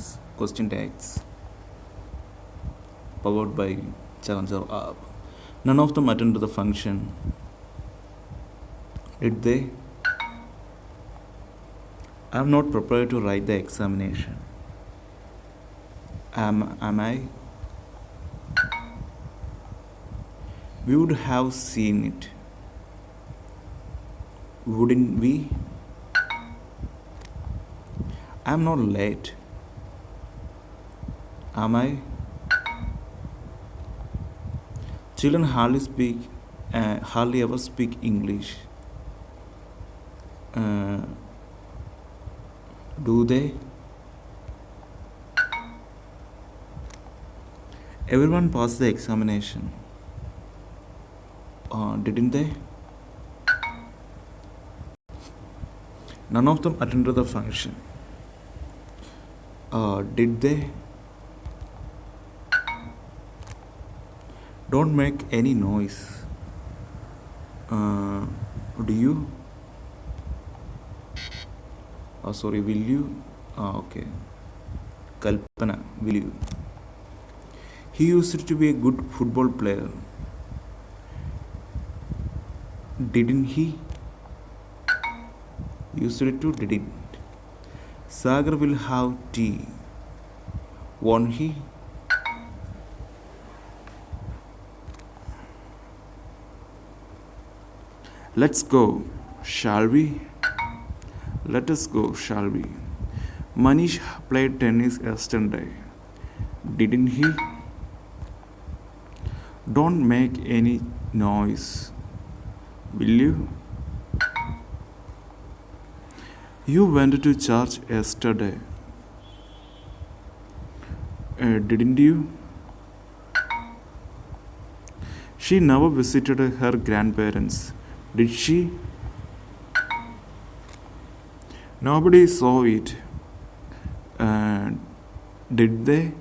quiz question tags powered by Challenger app. None of them attended the function. Did they? I am not prepared to write the examination. Am I? We would have seen it. Wouldn't we? I'm not late. Am I? Children hardly ever speak English. Do they? Everyone passed the examination. Didn't they? None of them attended the function. Did they? Don't make any noise. Do you? Sorry, will you? Okay. Kalpana, will you? He used to be a good football player. Didn't he? Used to, didn't. Sagar will have tea. Won't he? Let's go, shall we? Let us go, shall we? Manish played tennis yesterday. Didn't he? Don't make any noise. Will you? You went to church yesterday. Didn't you? She never visited her grandparents. Did she? Nobody saw it. Did they?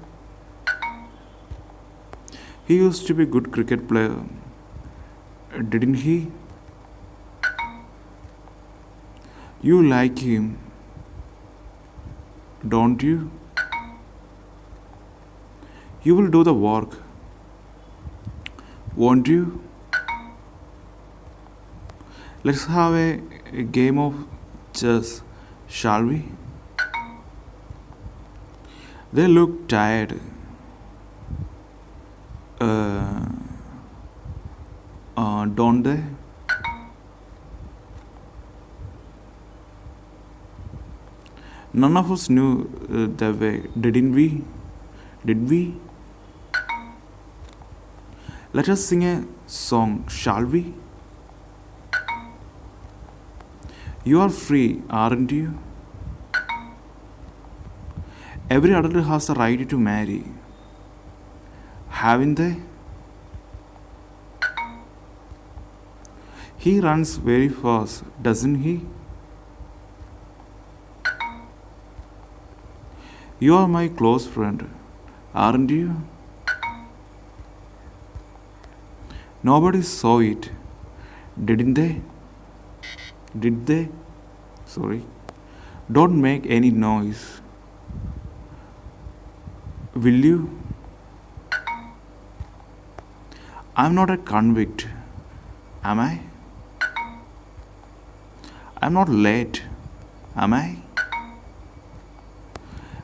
He used to be a good cricket player. Didn't he? You like him, don't you? You will do the work, won't you? Let's have a game of chess, shall we? They look tired. Don't they? None of us knew the way, didn't we? Did we? Let us sing a song, shall we? You are free, aren't you? Every adult has a right to marry. Haven't they? He runs very fast, doesn't he? You are my close friend, aren't you? Nobody saw it, didn't they? Did they? Sorry. Don't make any noise. Will you? I'm not a convict, am I? I'm not late, am I?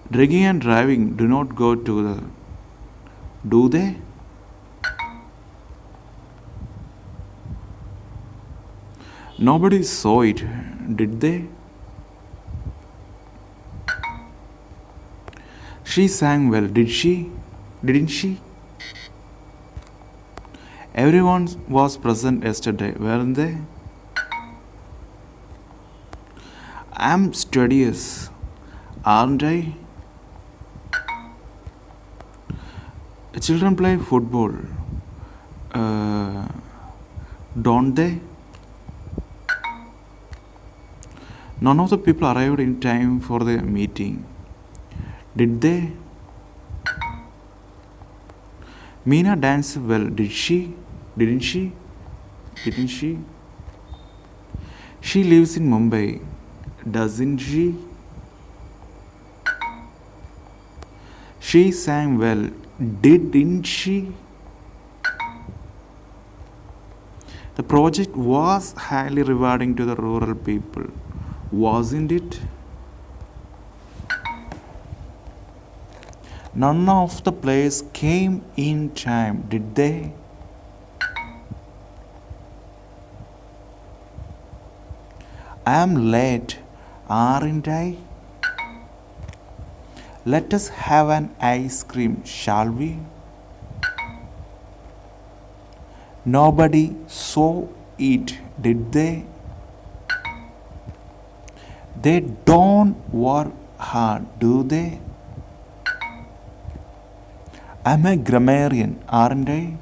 Drinking and driving do not go together, do they? Nobody saw it, did they? She sang well, did she? Didn't she? Everyone was present yesterday, weren't they? I'm studious, aren't I? Children play football, don't they? None of the people arrived in time for the meeting. Did they? Meena danced well, did she? Didn't she? Didn't she? She lives in Mumbai, doesn't she? She sang well, didn't she? The project was highly rewarding to the rural people, wasn't it? None of the players came in time, did they? I am late, aren't I? Let us have an ice cream, shall we? Nobody saw it, did they? They don't work hard, do they? I'm a grammarian, aren't I?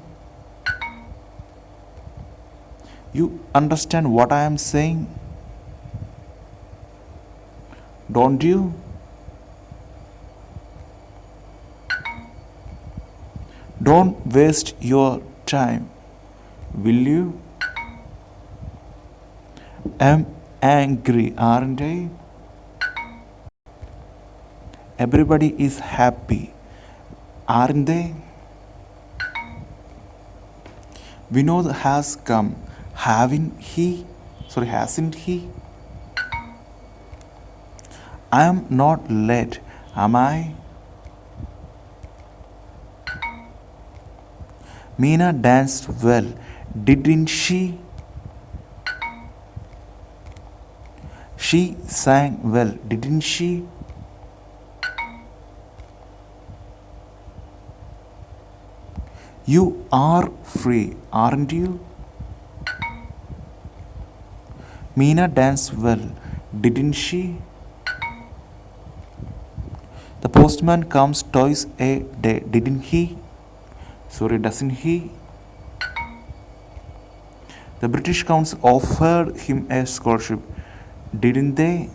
You understand what I am saying? Don't you? Don't waste your time, will you? I'm angry, aren't I? Everybody is happy, aren't they? Vinod has come, haven't he? Sorry, hasn't he? I am not late, am I? Meena danced well, didn't she? She sang well, didn't she? You are free, aren't you? Meena danced well, didn't she? The postman comes twice a day, didn't he? Sorry, doesn't he? The British Council offered him a scholarship, didn't they?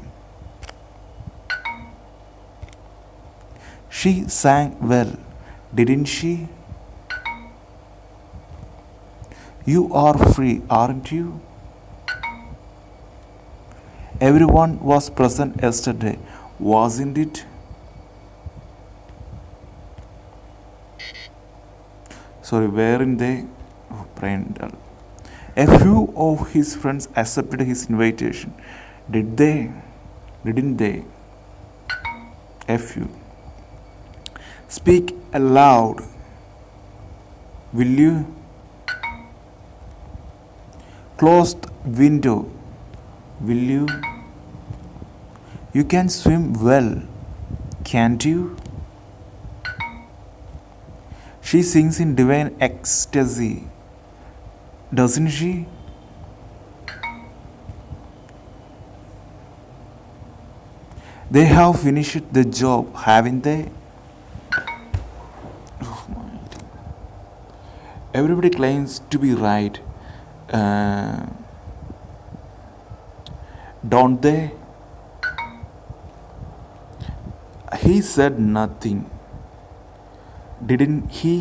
She sang well, didn't she? You are free, aren't you? Everyone was present yesterday, wasn't it? Sorry, weren't they? Oh, brain dull. A few of his friends accepted his invitation. Did they? Didn't they? A few. Speak aloud, will you? Closed window, will you? You can swim well, can't you? She sings in divine ecstasy, doesn't she? They have finished the job, haven't they? Oh my. Everybody claims to be right, don't they? He said nothing, didn't he?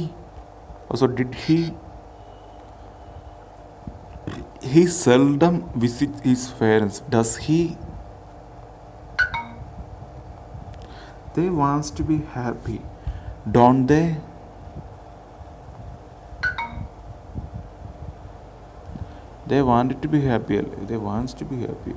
Also, did he? He seldom visits his parents, does he? They want to be happy, don't they? They wanted to be happy. They want to be happy.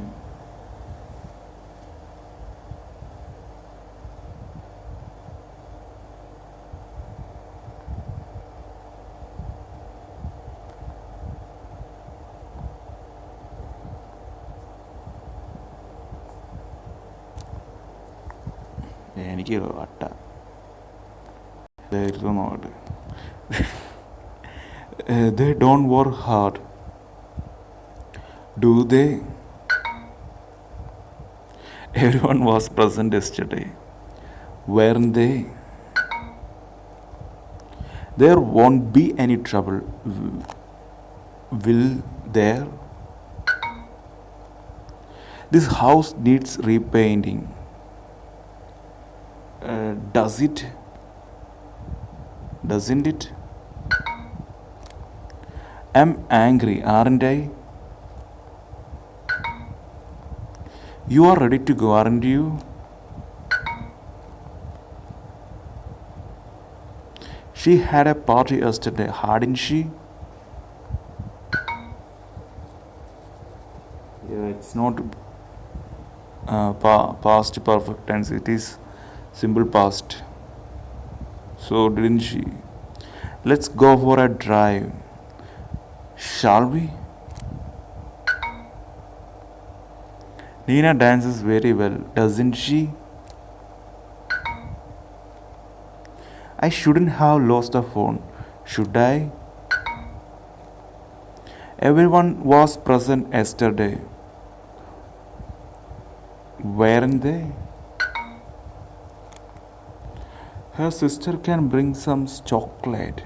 എനിക്ക് അട്ട നോക്കട്ടെ. They don't work hard, do they? Everyone was present yesterday, weren't they? There won't be any trouble, will there? This house needs repainting. Does it? Doesn't it? I'm angry, aren't I? You are ready to go, aren't you? She had a party yesterday, hadn't she? Yeah, it's not past perfect tense, it is simple past. So, didn't she? Let's go for a drive. Shall we? Nina dances very well, doesn't she? I shouldn't have lost the phone, should I? Everyone was present yesterday, weren't they? Her sister can bring some chocolate.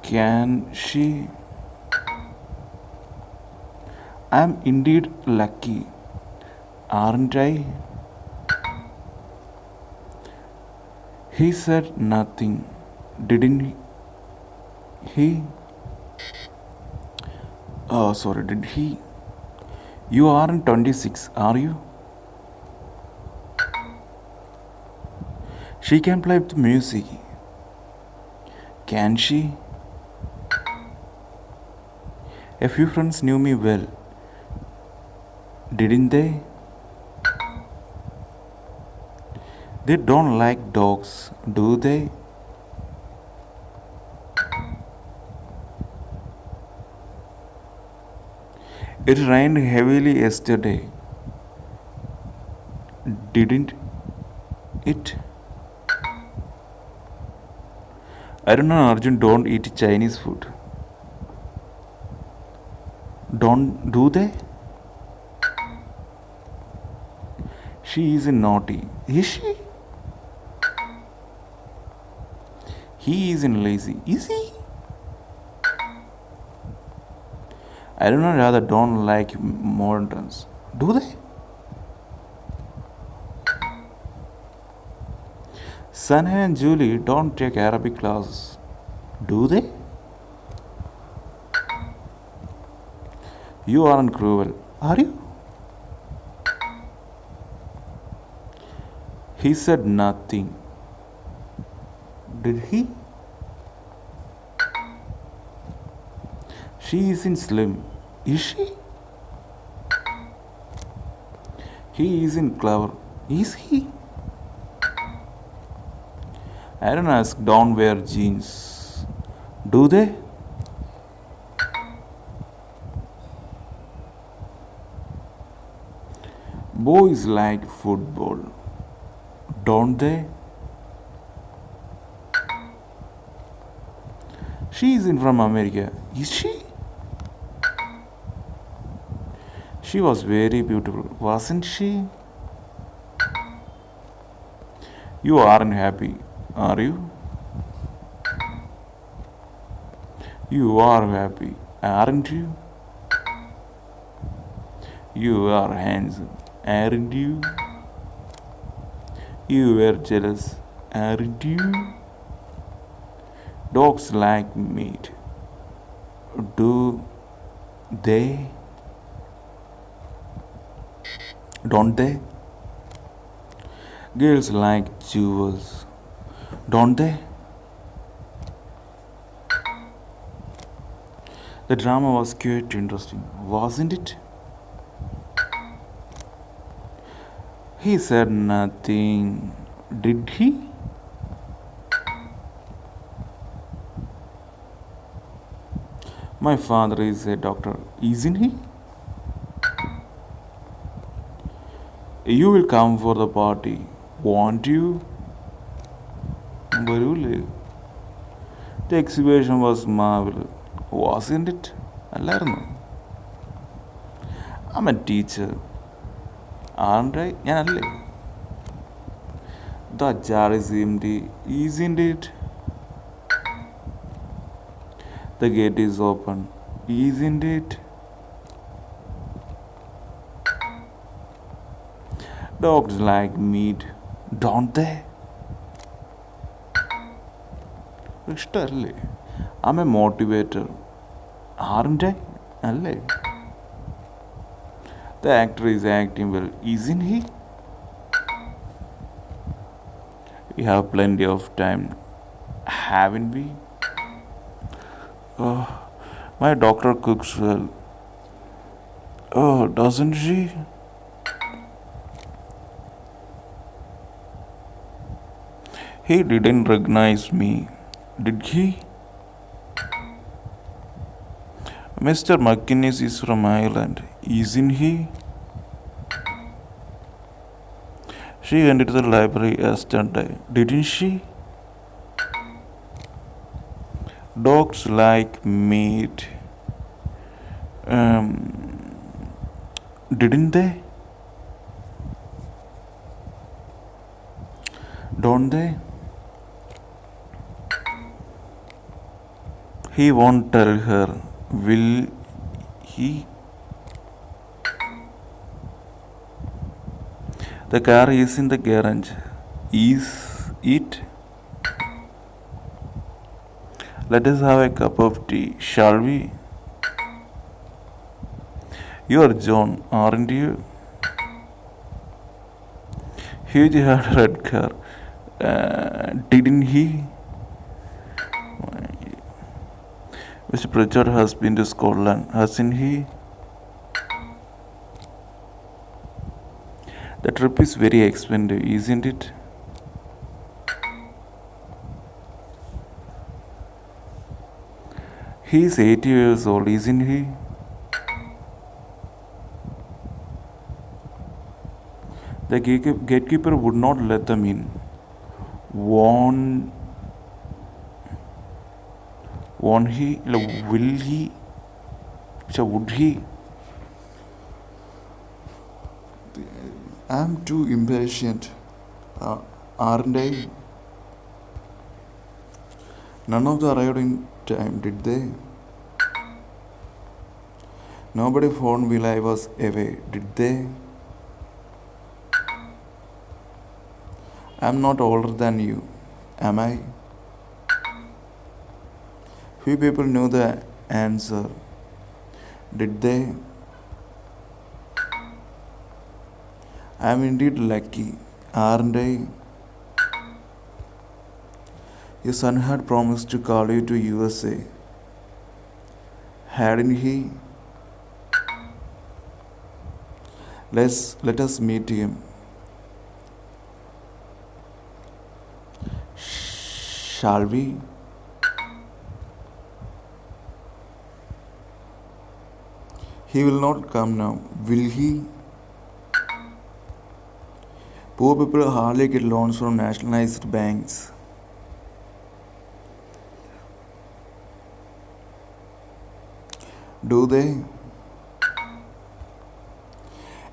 Can she? I'm indeed lucky, aren't I? He said nothing, didn't he? Oh, sorry, did he? You aren't 26, are you? She can play the music. Can she? A few friends knew me well, didn't they? They don't like dogs, do they? It rained heavily yesterday, didn't it? Aruna and Arjun don't eat Chinese food. Don't do they? She is naughty. Is she? He isn't lazy. Is he? Aruna rather don't like moderns. Do they? Sanha and Julie don't take Arabic classes. Do they? You aren't cruel, are you? He said nothing. Did he? She isn't slim. Is she? He isn't clever. Is he? Aaron asked, don't wear jeans. Do they? Boys like football. Don't they? She isn't from America. Is she? She was very beautiful, wasn't she? You aren't happy, are you? You are happy, aren't you? You are handsome, aren't you? You were jealous, aren't you? Dogs like meat. Do they? Don't they? Girls like jewels. Don't they? The drama was quite interesting, wasn't it? He said nothing. Did he? My father is a doctor, isn't he? You will come for the party, won't you? വരൂലേ? The exhibition was marvelous, wasn't it? അല്ലായിരുന്നു. I'm a teacher, aren't I? ഞാനല്ലേ? The jar is empty, isn't it? The gate is open, isn't it? Dogs like meat, don't they? ഇഷ്ടമല്ലേ? I'm a motivator, aren't I? അല്ലേ? The actor is acting well, isn't he? We have plenty of time. Haven't we? Oh, my doctor cooks well. Oh, doesn't she? He didn't recognize me, did he? Mr. McInnes is from Ireland, isn't he? She entered the library yesterday, didn't she? Dogs like meat. Um, didn't they? Don't they? He won't tell her, will he? The car is in the garage. Is it? Let us have a cup of tea, shall we? You are John, aren't you? He had a red car. Didn't he? Mr. Pritchard has been to Scotland, hasn't he? The trip is very expensive, isn't it? He is 80 years old, isn't he? The gatekeeper would not let them in. Won't, won't he? Will he? So would he? I'm too impatient, aren't I? None of them arrived in time, did they? Nobody phoned while I was away, did they? I'm not older than you, am I? Few people knew the answer, did they? I'm indeed lucky, aren't I? Your son had promised to call you to USA, hadn't he? Let us meet him. Shall we? He will not come now, will he? Poor people hardly get loans from nationalized banks. Do they?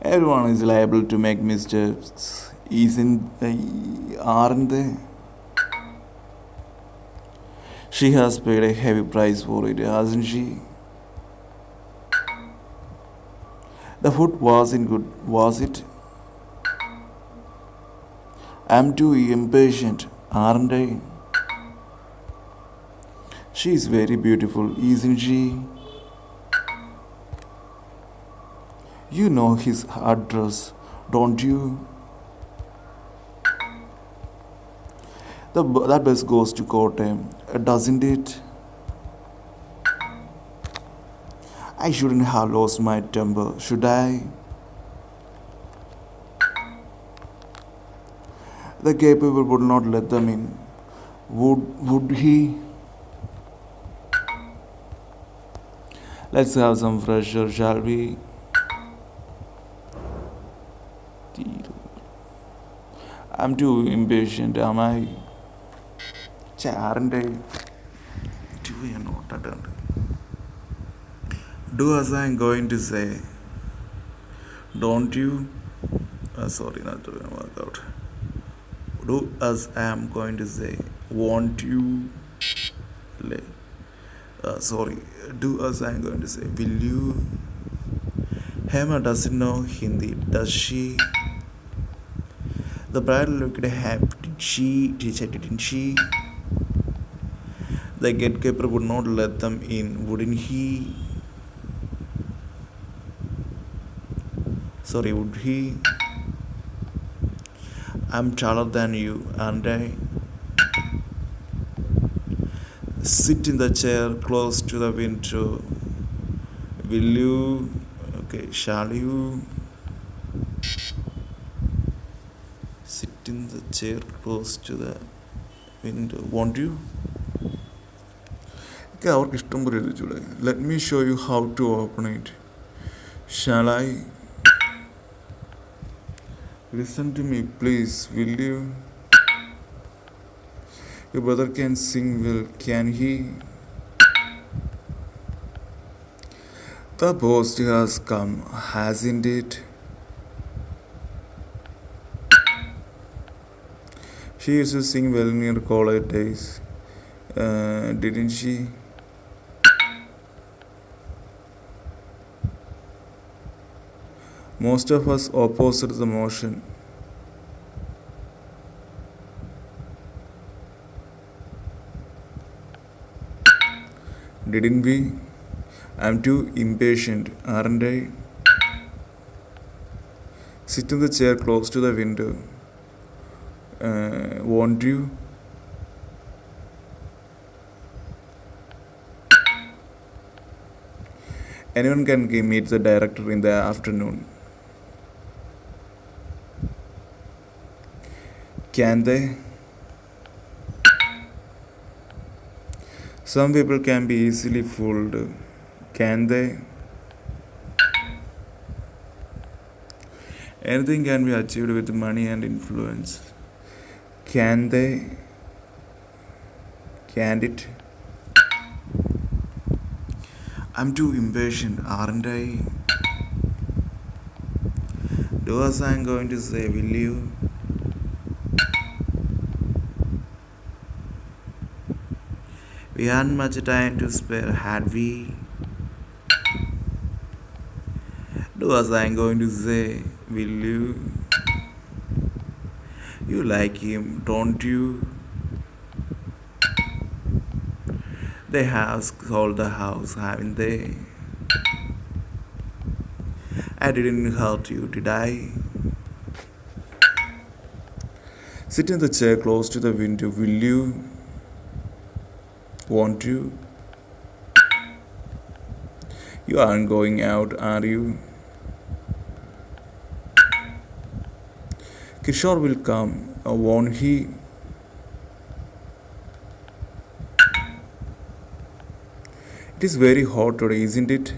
Everyone is liable to make mistakes, aren't they? She has paid a heavy price for it, hasn't she? The food wasn't good, was it? I'm too impatient, aren't I? She is very beautiful, isn't she? You know his address, don't you? That bus goes to Kottayam, doesn't it? I shouldn't have lost my temper, should I? The gay people would not let them in. Would he? Let's have some fresh air, shall we? I'm too impatient, am I? Aren't I? Do as I'm going to say. Don't you? Sorry, not doing a workout. Do as I am going to say. Won't you? Sorry. Do as I am going to say. Will you? Hema doesn't know Hindi, does she? The bride looked happy. Didn't she? The gatekeeper would not let them in, wouldn't he? Sorry, would he? I'm taller than you, aren't I? Sit in the chair close to the window. Will you? Okay, shall you? Sit in the chair close to the window. Won't you? Okay, അവർക്ക് ഇഷ്ടം പോലെ എഴുതിച്ചൂടെ. Let me show you how to open it. Shall I? Listen to me, please. Will you? Your brother can sing well, can he? The post has come, hasn't it? She used to sing well in her college days, didn't she? Most of us opposed the motion. Didn't we? I'm too impatient, aren't I? Sit in the chair close to the window. Won't you? Anyone can meet the director in the afternoon. Can they? Some people can be easily fooled. Can they? Anything can be achieved with money and influence. Can they? Can't it? I'm too impatient, aren't I? Do as I'm going to say, will you? We hadn't much time to spare, had we? Do as I'm going to say, will you? You like him, don't you? They have sold the house, haven't they? I didn't hurt you, did I? Sit in the chair close to the window, will you? Won't you? You aren't going out, are you? Kishore will come, won't he? It is very hot today, isn't it?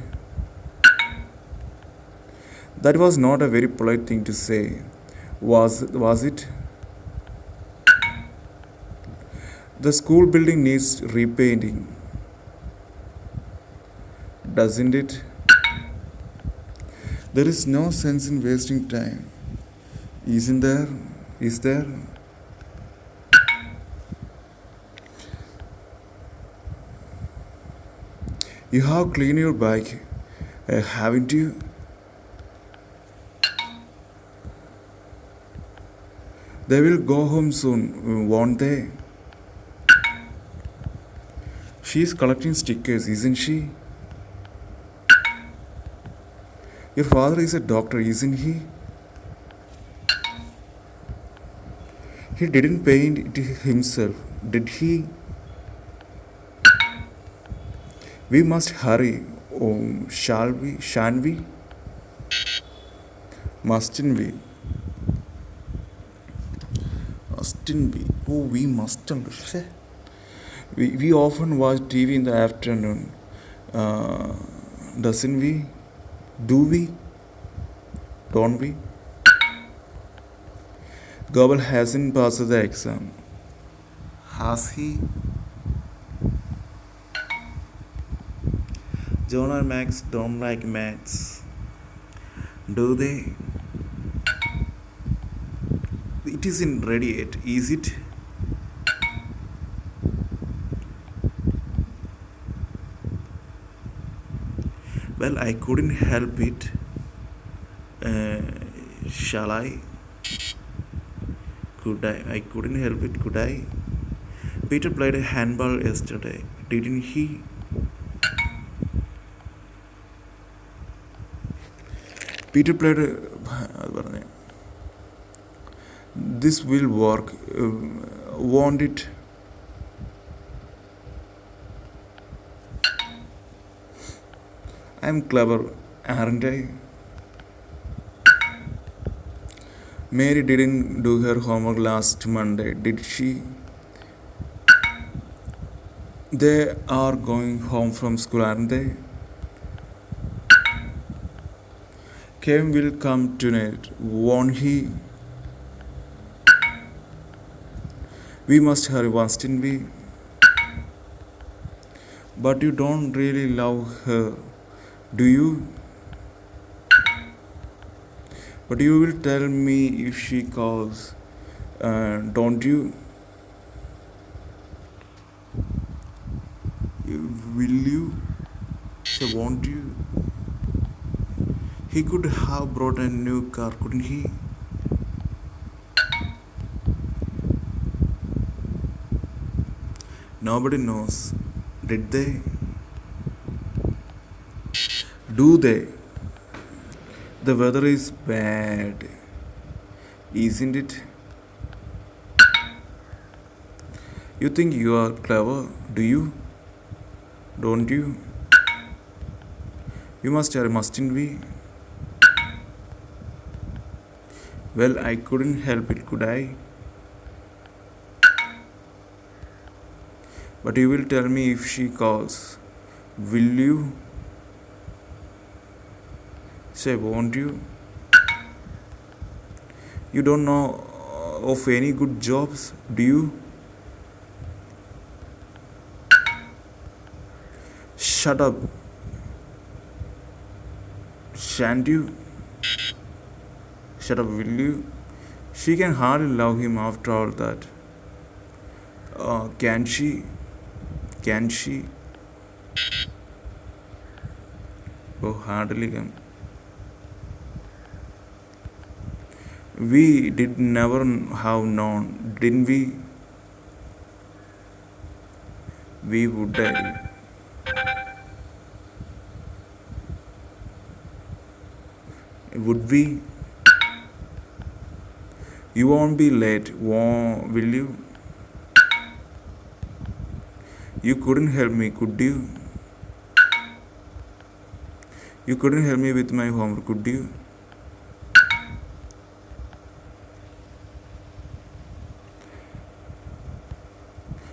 That was not a very polite thing to say. Was it? The school building needs repainting, doesn't it? There is no sense in wasting time, isn't there? Is there? You have cleaned your bike, haven't you? They will go home soon, won't they? She's collecting stickers, isn't she? Your father is a doctor, isn't he? He didn't paint it himself, did he? We must hurry. Oh, shall we? Shan't we? Mustn't we? Mustn't we? Oh, we mustn't. We often watch TV in the afternoon. Doesn't we? Do we? Don't we? Gobel hasn't passed the exam. Has he? John and Max don't like maths. Do they? It isn't ready yet, is it? Well, I couldn't help it. Shall I? Could I? I couldn't help it, could I? Peter played handball yesterday, didn't he? Peter played. This will work, won't it? I'm clever, aren't I? Mary didn't do her homework last Monday, did she? They are going home from school, aren't they? Kevin will come tonight, won't he? We must hurry, mustn't we? But you don't really love her, do you? But you will tell me if she calls, don't you? Will you? So won't you? He could have brought a new car, couldn't he? Nobody knows. Did they? Do they? The weather is bad, isn't it? You think you are clever, do you? Don't you? We must hurry, mustn't we? Well, I couldn't help it, could I? But you will tell me if she calls. Will you? Say, won't you? You don't know of any good jobs, do you? Shut up, shan't you? Shut up, will you? She can hardly love him after all that. Can she? Can she? Oh, hardly can. We did never have known, didn't we? We would die. Would we? You won't be late, will you? You couldn't help me, could you? You couldn't help me with my homework, could you?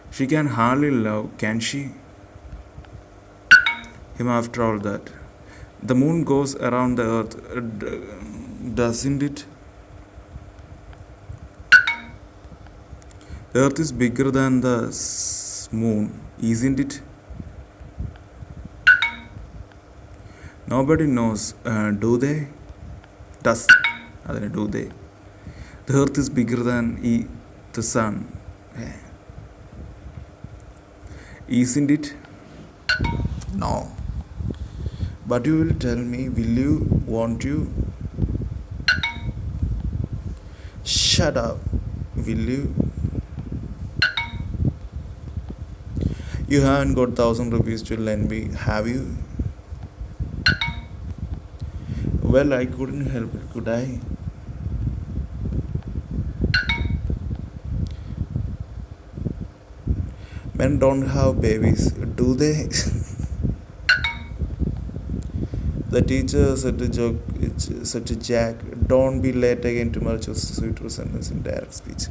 She can hardly love, can she? Him after all that. The moon goes around the earth, doesn't it? The earth is bigger than the moon, isn't it? Nobody knows, do they? Does do they? The earth is bigger than the sun, isn't it? No. But you will tell me, will you? Won't you? Shut up, will you? You haven't got 1,000 rupees to lend me, have you? Well, I couldn't help it, could I? Men don't have babies, do they? The teacher said to Jack, don't be late again tomorrow. Chose sweeter sentence in direct speech.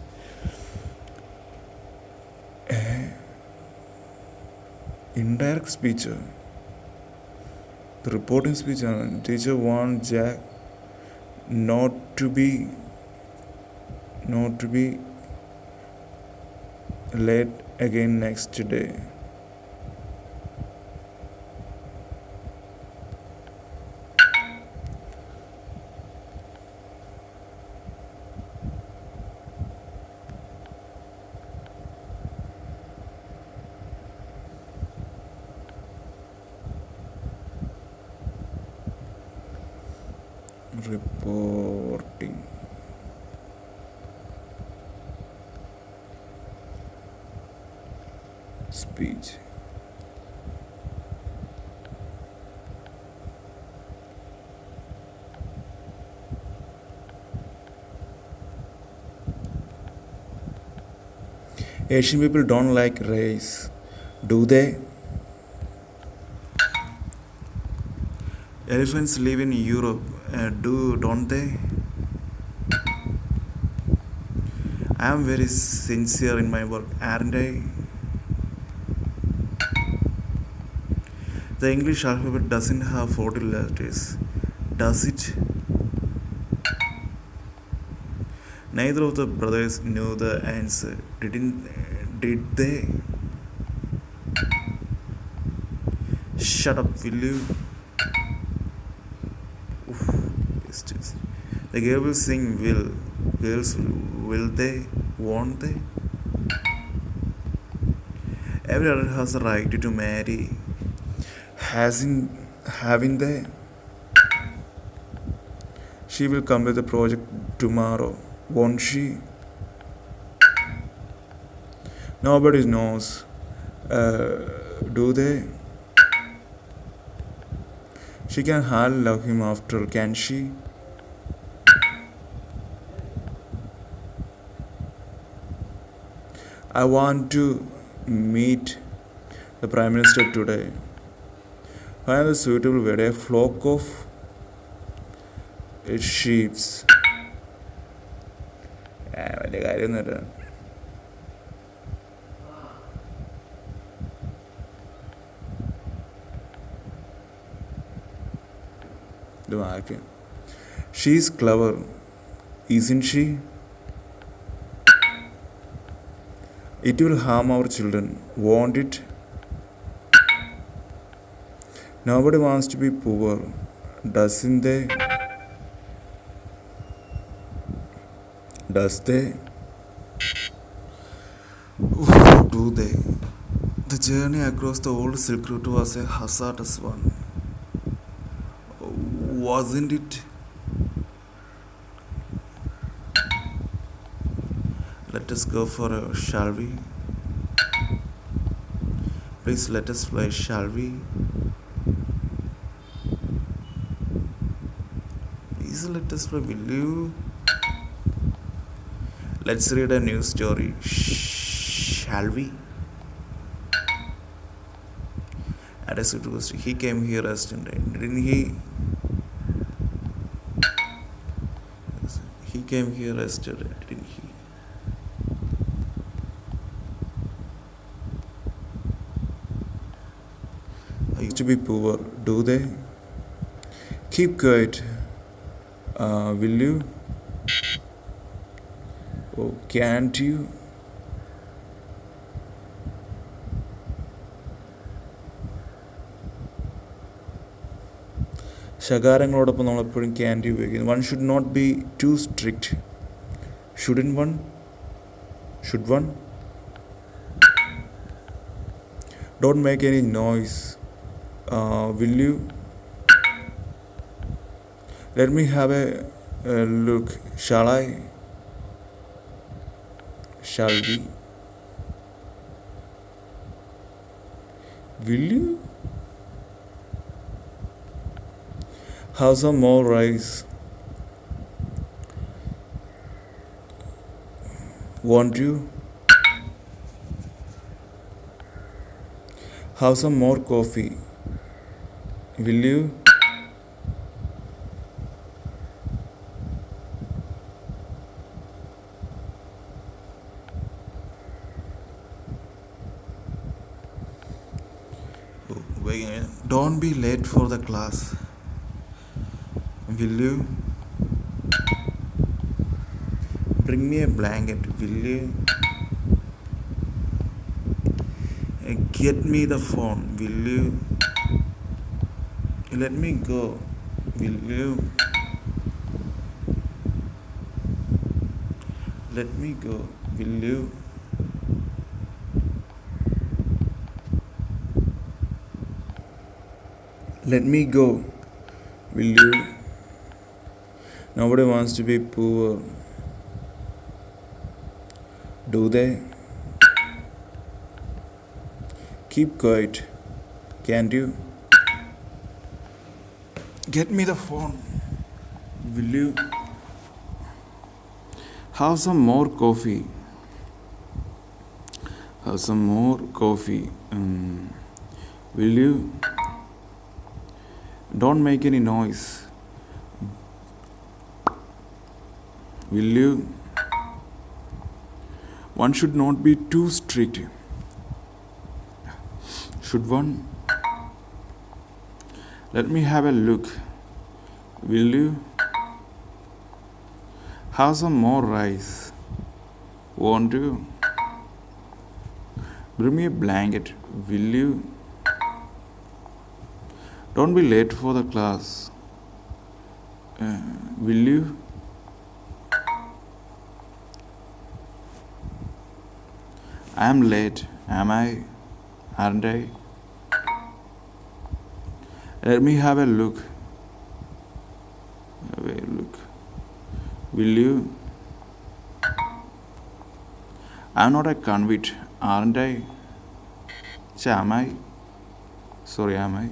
Indirect speech. The reporting speech. Teacher warned Jack not to be late again next day. Reporting speech. Asian people don't like rice, do they? Elephants live in Europe, don't they? I am very sincere in my work, aren't I? The English alphabet doesn't have 40 letters, does it? Neither of the brothers knew the answer, did they? Shut up, will you? Oof, yes. The girl will sing, will. Girls will they? Won't they? Every adult has a right to marry. Having they? She will complete the project tomorrow, won't she? Nobody knows. Do they? She can hardly love him after, can she? I want to meet the Prime Minister today. Find a suitable weather, a flock of sheep. വലിയ കാര്യമൊന്നുമില്ല. ഇത് വായിക്കാം. She's clever, isn't she? It will harm our children, won't it? Nobody wants to be poor, doesn't they? Does they? Do they? The journey across the old Silk Route was a hazardous one, wasn't it? Let us go for a, shall we? Please let us fly, shall we? Please let us fly, will you? Let's read a new story, shall we? At a situation, he came here yesterday, didn't he? He came here yesterday, didn't he? I used to be poor, do they? Keep quiet, will you? Oh, can't you? ശകാരങ്ങളോടൊപ്പം നമ്മളെപ്പോഴും candy ഉപയോഗിക്കുന്നു. One should not be too strict. Shouldn't one? Should one? Don't make any noise, will you? Let me have a look, shall I? Shall we? Will you? Have some more rice? Won't you? Have some more coffee? Will you? Don't be late for the class, will you? Bring me a blanket, will you? Get me the phone, will you? Let me go, will you? Let me go, will you? Let me go, will you? Nobody wants to be poor, do they? Keep quiet, can't you? Get me the phone, will you? Have some more coffee. Have some more coffee, will you? Don't make any noise. Will you? One should not be too strict. Should one? Let me have a look. Will you? Have some more rice. Won't you? Bring me a blanket. Will you? Don't be late for the class. Will you? I am late. Am I? Aren't I? Let me have a look. Will you? I'm not a convict, aren't I? Am I? Sorry, am I?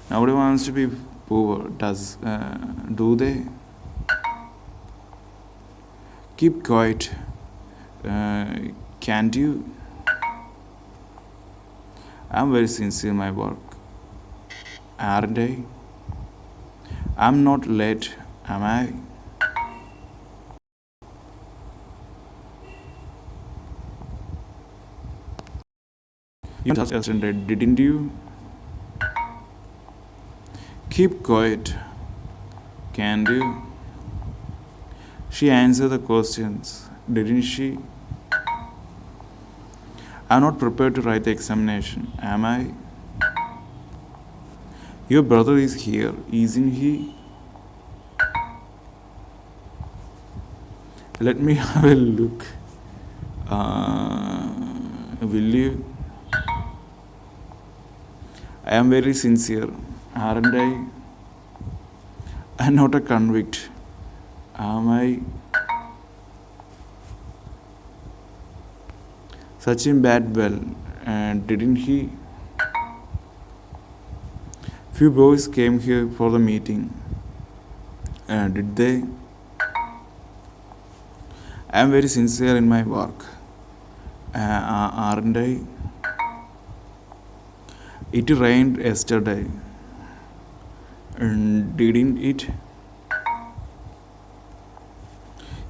Nobody wants to be poor, do they? Keep quiet. Can't you? I'm very sincere in my work, aren't I? I'm not late, am I? You just yesterday, didn't you? Keep quiet, can't you? She answered the questions, didn't she? I'm not prepared to write the examination, am I? Your brother is here, isn't he? Let me have a look. Will you? I am very sincere, aren't I? I'm not a convict, am I? Sachin bat well, didn't he? Few boys came here for the meeting. Did they? I am very sincere in my work. Aren't I? It rained yesterday. Didn't it?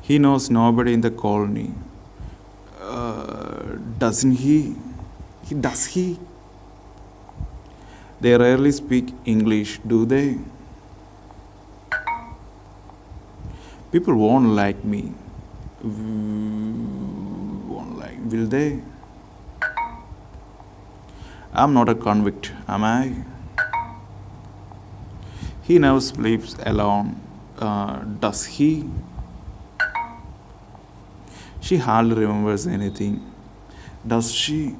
He knows nobody in the colony. Doesn't he? Does he? They rarely speak English, do they? People won't like me. Won't like, will they? I'm not a convict, am I? He never sleeps alone. Does he? She hardly remembers anything. Does she?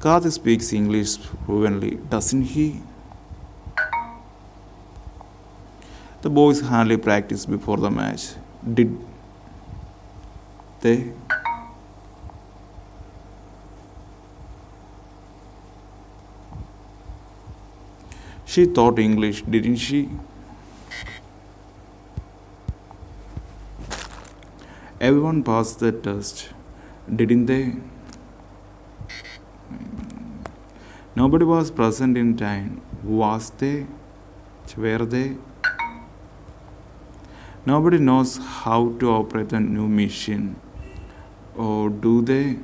Karthi speaks English fluently, doesn't he? The boys hardly practice before the match. Did they? She taught English, didn't she? Everyone passed the test, didn't they? Nobody was present in time. Was they? Were they? Nobody knows how to operate a new machine. Or do they?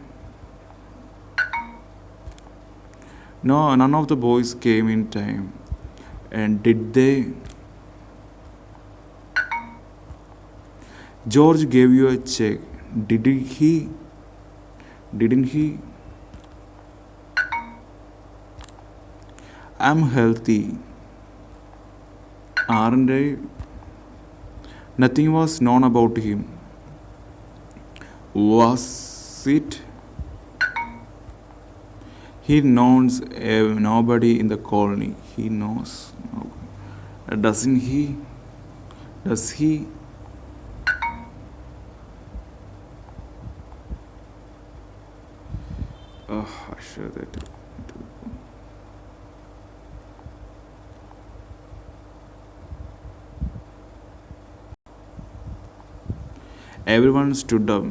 No, none of the boys came in time. And did they? George gave you a check. Did he? Didn't he? I'm healthy. Aren't I? Nothing was known about him. Was it? He knows nobody in the colony. He knows. Doesn't he? Does he? Oh, I should that. Everyone stood up.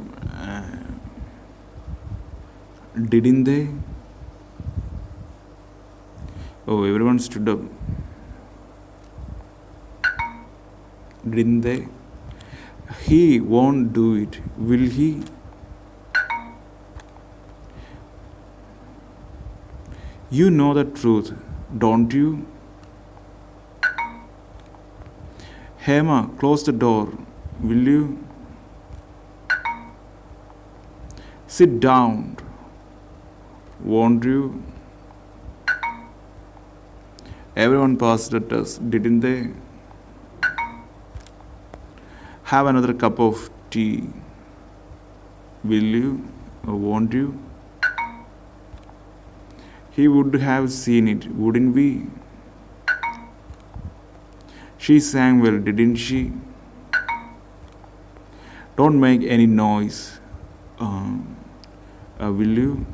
Didn't they? Oh, everyone stood up. Didn't they? He won't do it, will he? You know the truth, don't you? Hema, close the door, will you? Sit down, won't you? Everyone passed the test, didn't they? Have another cup of tea, will you? Or won't you? He would have seen it, wouldn't we? She sang well, didn't she? Don't make any noise, will you?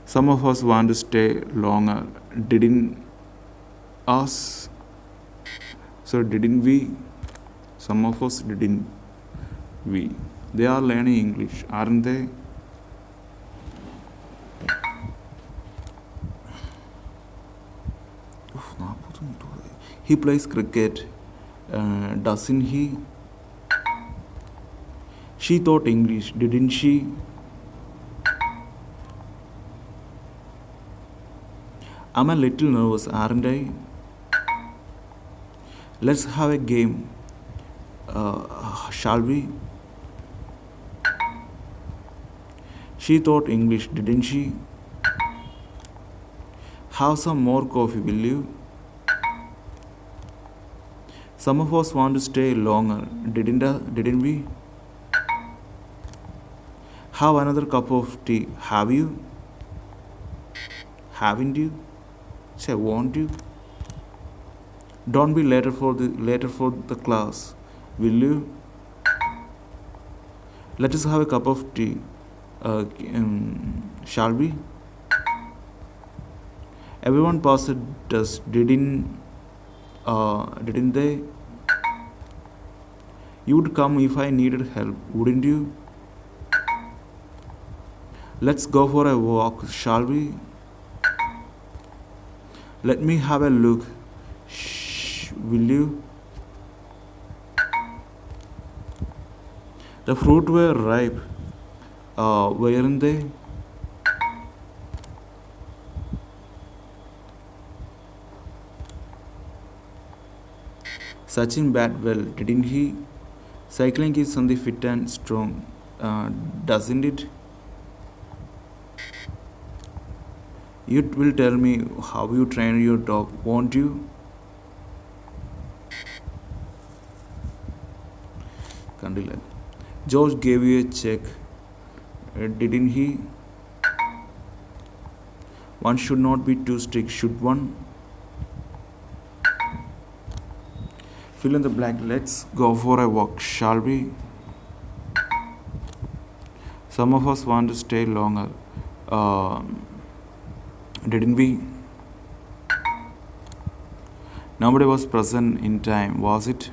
Some of us want to stay longer, didn't us? So, didn't we? Some of us didn't we? They are learning English, aren't they? He plays cricket, doesn't he? She taught English, didn't she? I'm a little nervous, aren't I? Let's have a game, shall we? She taught English, didn't she? Have some more coffee, will you? Some of us want to stay longer, didn't we? Have another cup of tea, have you? Haven't you? Say, won't you? Don't be later for the class, will you? Let us have a cup of tea, shall we? Everyone passed the test, didn't they? You would come if I needed help, wouldn't you? Let's go for a walk, shall we? Let me have a look. Shh, will you? The fruit were ripe, weren't they? Sachin bat well, didn't he? Cycling is something fit and strong, doesn't it? You will tell me how you train your dog, won't you? Kandila. George gave you a check, didn't he? One should not be too strict, should one? Fill in the blank. Let's go for a walk, shall we? Some of us want to stay longer, didn't we? Nobody was present in time, was it?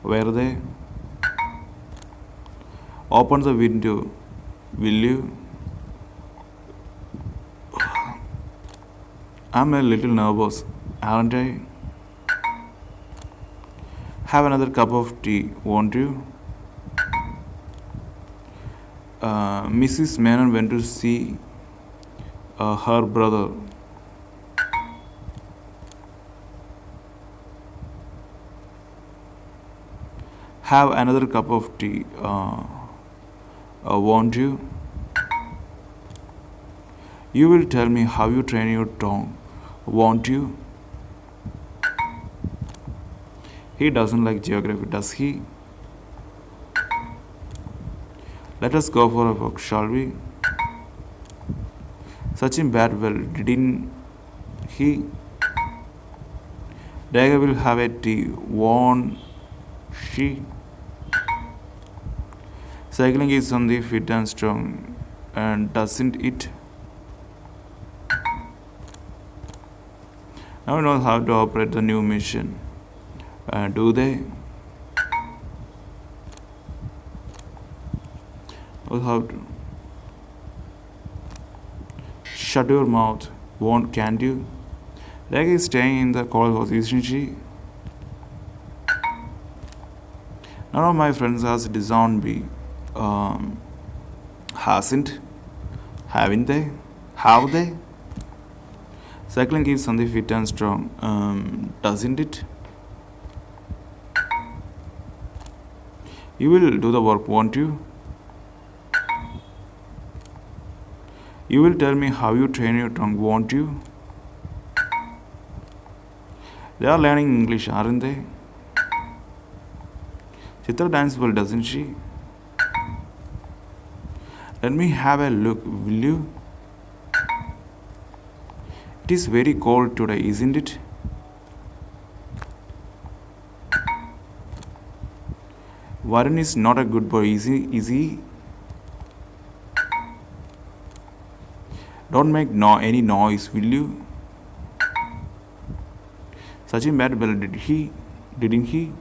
Were they? Open the window, will you? I'm a little nervous, aren't I? Have another cup of tea, won't you? Mrs. Menon went to see her brother. Have another cup of tea, won't you? You will tell me how you train your tongue, won't you? He doesn't like geography, does he? Let us go for a walk, shall we? Sachin bat well, didn't he? Dagger will have a tea, won't she? Cycling is on the fit and strong, and doesn't it? Now we know how to operate the new machine. Do they? Or how to? Shut your mouth. Won't, can't you? Like is staying in the college house, isn't she? None of my friends has disowned me. Um, hasn't? Haven't they? Have they? Cycling keeps Sandeep fit and strong. Doesn't it? You will do the work, won't you? You will tell me how you train your tongue, won't you? They are learning English, aren't they? Chitra dances well, doesn't she? Let me have a look, will you? It is very cold today, isn't it? Varun is not a good boy, is he? Don't make any noise, will you? Sachin batted well, didn't he?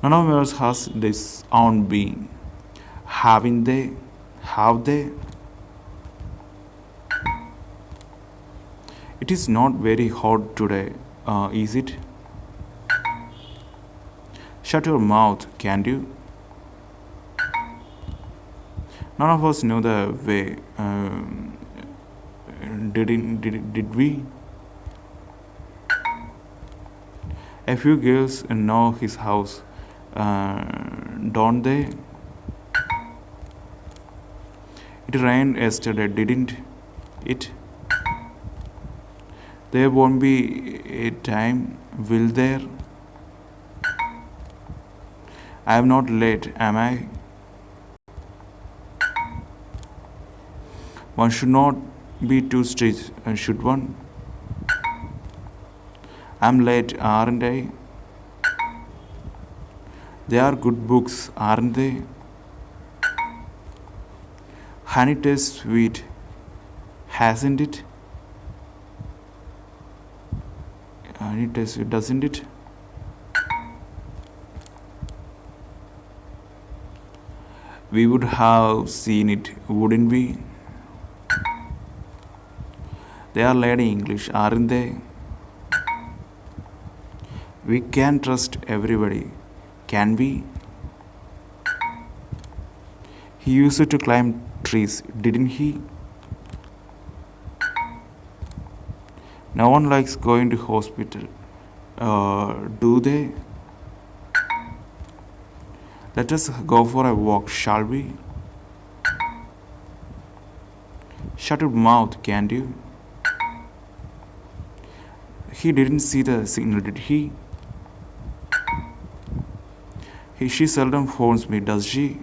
None of us has this own being. Haven't they? Have they? It is not very hot today, is it? Shut your mouth, can't you? None of us know the way. Did we? A few girls know his house, don't they? It rained yesterday, didn't it? There won't be a time, will there? I am not late, am I? One should not be too strict, should one? I'm late, aren't I? They are good books, aren't they? Honey tastes sweet, hasn't it? Honey tastes sweet, doesn't it? We would have seen it, wouldn't we? They are learning English, aren't they? We can trust everybody, can we? He used to climb trees, didn't he? No one likes going to hospital, do they? Let us go for a walk, shall we? Shut your mouth, can't you? He didn't see the signal, did he? She seldom phones me, does she?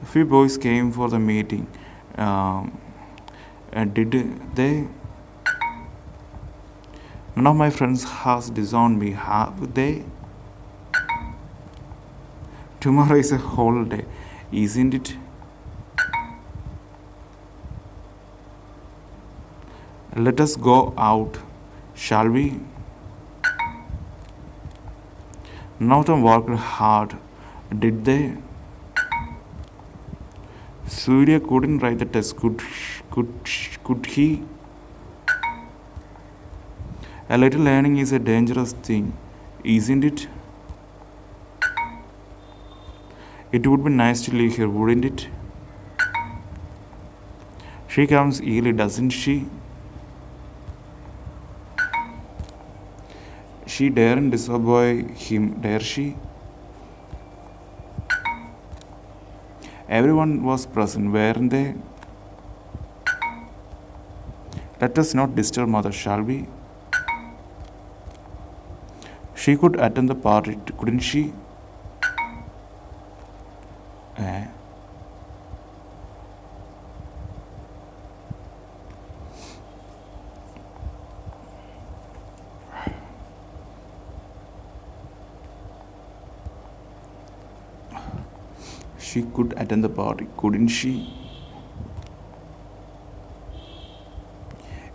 A few boys came for the meeting. Did they? None of my friends has disowned me, have they? Tomorrow is a holiday, isn't it? Let us go out, shall we? None of them worked hard, did they? Surya couldn't write the test, could he? A little learning is a dangerous thing, isn't it? It would be nice to live here, wouldn't it? She comes early, doesn't she? She daren't disobey him, dare she? Everyone was present, weren't they? Let us not disturb mother, shall we? She could attend the party, couldn't she? Eh? She could attend the party, couldn't she?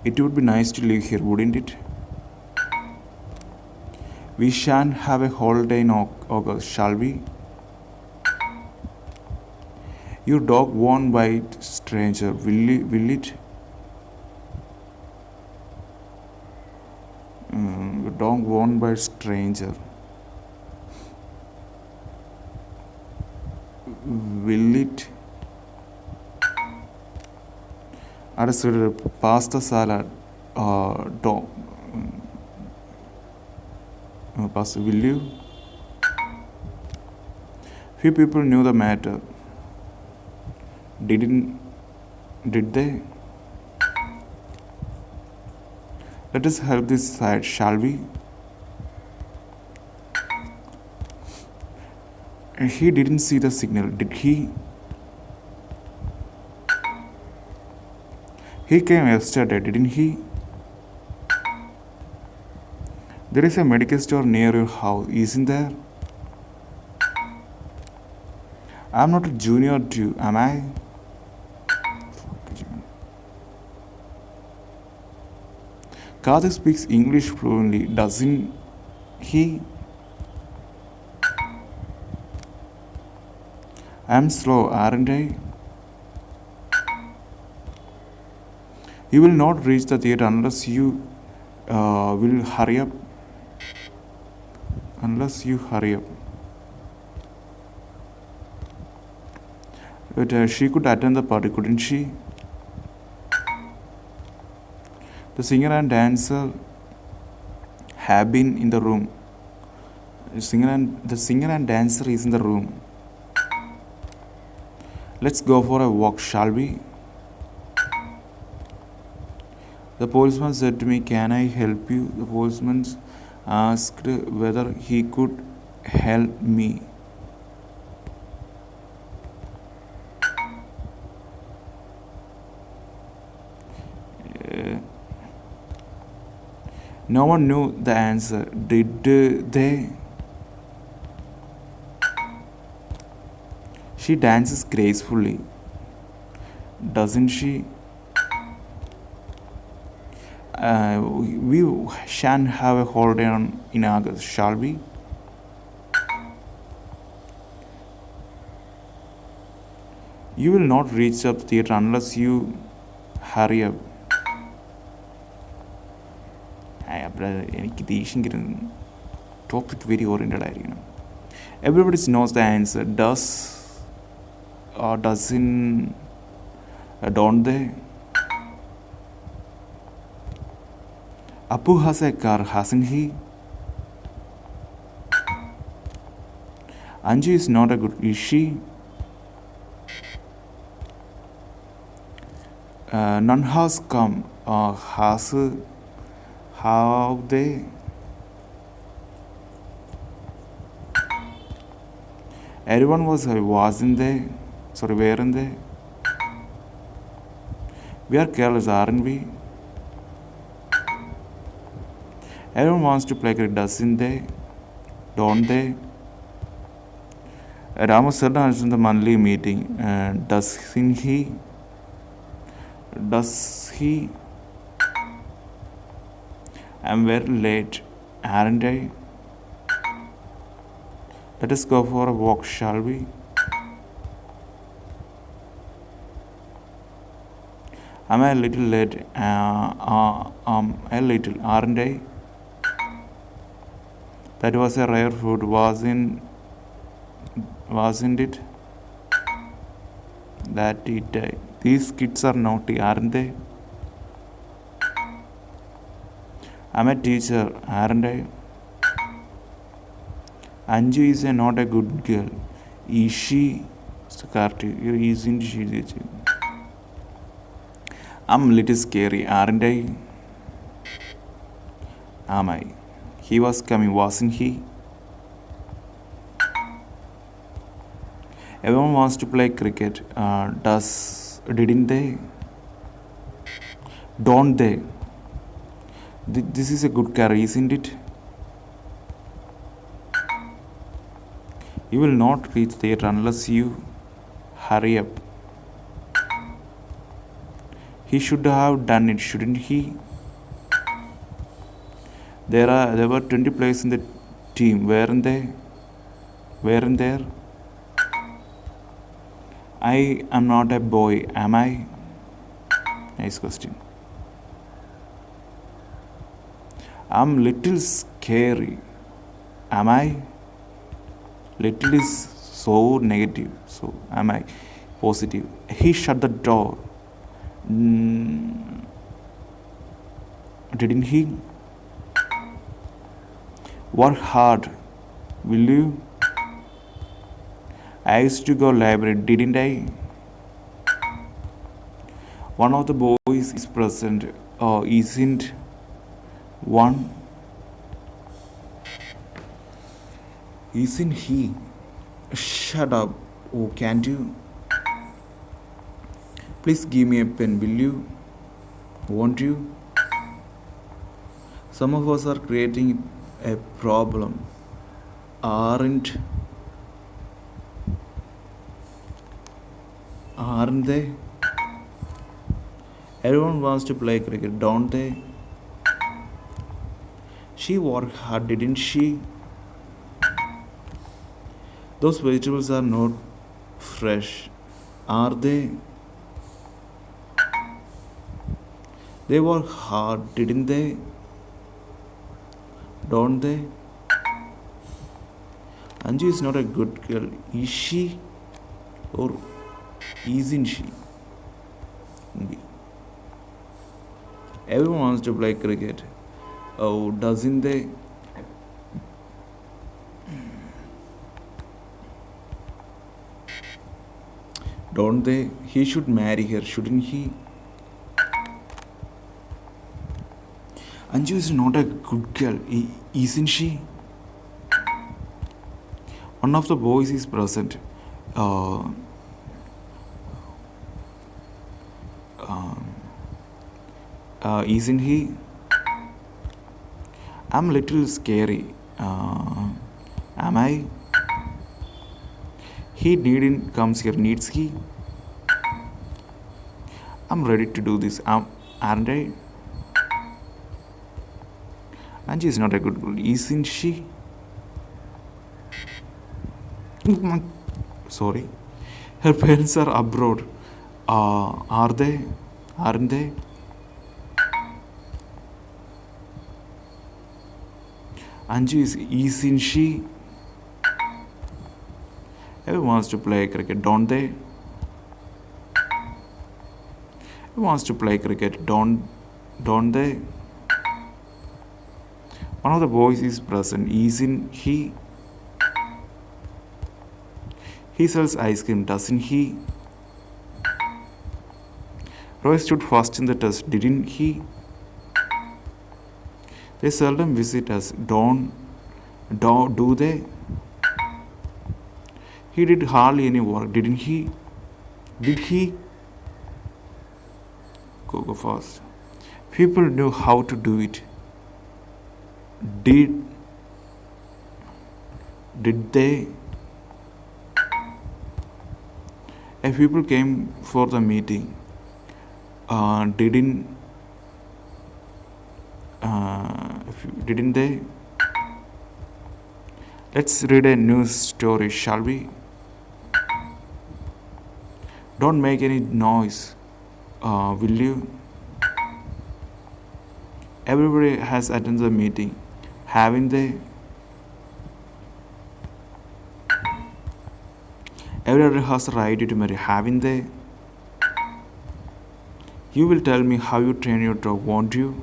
It would be nice to live here, wouldn't it? We shan't have a holiday in August, shall we? Your dog won't bite, stranger, will it? Your dog won't bite, stranger. Will it? അടുത്ത pasta salad. Dog. Pasta, will you? Few people knew the matter. Did they? Let us help this side, shall we? He didn't see the signal, did he? He came yesterday, didn't he? There is a medical store near your house, isn't there? I'm not a junior too, am I? Karthik speaks English fluently, doesn't he? I'm slow, aren't I? You will not reach the theatre unless you will hurry up. Unless you hurry up. But she could attend the party, couldn't she? The singer and dancer have been in the room. The singer and dancer is in the room. Let's go for a walk, shall we? The policeman said to me, "Can I help you?" The policeman asked whether he could help me. No one knew the answer, did they? She dances gracefully, doesn't she? We shan't have a holiday in August, shall we? You will not reach the theatre unless you hurry up. എനിക്ക് ദേഷ്യം കിട്ടുന്നു. Topic very oriented ആയിരിക്കണം. Everybody knows the answer. Don't they? Apu has a car, hasn't he? Anju is not a good, is she? None has come. How they? Everyone wasn't they? Sorry, weren't they? We are careless, aren't we? Everyone wants to play cricket, doesn't they? Don't they? Rama said in the monthly meeting, doesn't he? Does he? I'm very late, aren't I? Let us go for a walk, shall we? I'm a little late, a little, aren't I? That was a rare food, wasn't it? That it. These kids are naughty, aren't they? I'm a teacher, aren't I? Anju is not a good girl. Is she? Isn't she? I'm a little scary, aren't I? Am I? He was coming, wasn't he? Everyone wants to play cricket. Didn't they? Don't they? This is a good car, isn't it? You will not reach there unless you hurry up. He should have done it, shouldn't he? There were 20 players in the team, weren't they? Weren't there? I am not a boy, am I? Nice question. I'm little scary. Am I? Little is so negative. So am I positive? He shut the door. Didn't he? Work hard, will you? I used to go library, didn't I? One of the boys is present, or isn't one? Isn't he? Shut up. Oh, can't you? Please give me a pen, will you? Won't you? Some of us are creating a problem, aren't they? Everyone wants to play cricket, don't they? She worked hard, didn't she? Those vegetables are not fresh, are they? They work hard, didn't they? Don't they? Anju is not a good girl, is she? Or isn't she? Everyone wants to play cricket. Oh, doesn't they? Don't they? He should marry her, shouldn't he? Anju is not a good girl, isn't she? One of the boys is present. Isn't he? I'm a little scary. Am I? He needn't comes here, needs he? I'm ready to do this, aren't I? Angie is not a good girl, isn't she? Sorry. Her parents are abroad. Are they? Aren't they? Anju isn't she? Everyone wants to play cricket, don't they? Everyone wants to play cricket, don't they? One of the boys is present, isn't he? He sells ice cream, doesn't he? Roy stood first in the test, didn't he? They seldom visit us, do they? He did hardly any work, didn't he? Did he? Go fast. People knew how to do it. Did they? If people came for the meeting, didn't they? Let's read a news story, shall we? Don't make any noise, will you? Everybody has attended the meeting, haven't they? Everybody has a right to marry, haven't they? You will tell me how you train your dog, won't you?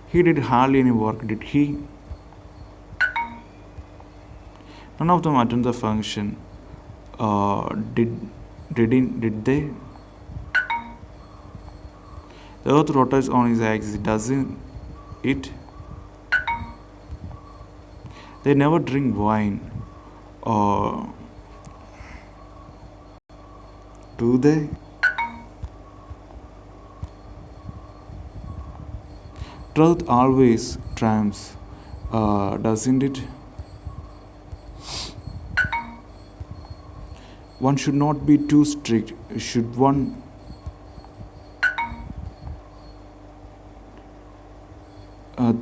He did hardly any work, did he? None of them attended the function. Did they? The earth rotates on its axis, doesn't it? They never drink wine. Do they? Truth always triumphs, doesn't it? One should not be too strict. Should one?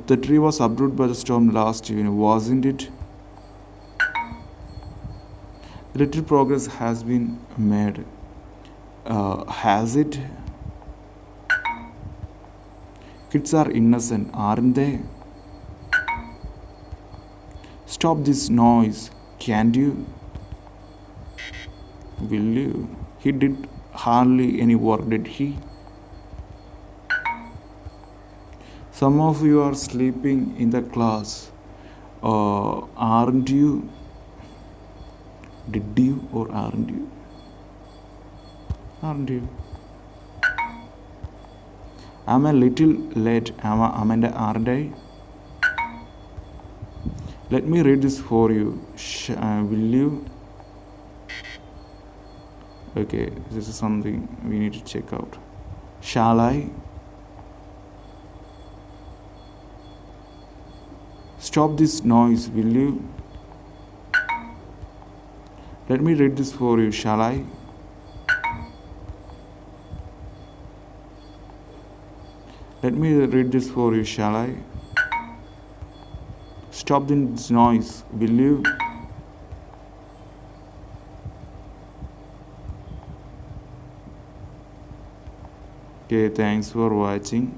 The tree was uprooted by the storm last evening, wasn't it? Little progress has been made. Has it? Kids are innocent, aren't they? Stop this noise, can't you? Will you? He did hardly any work, did he? Some of you are sleeping in the class, aren't you? Did you or aren't you? Aren't you? I'm a little late, Amanda, aren't I? Let me read this for you. Will you? Okay, this is something we need to check out. Shall I? Stop this noise, will you? Let me read this for you, shall I? Let me read this for you, shall I? Stop this noise, will you? Okay, thanks for watching.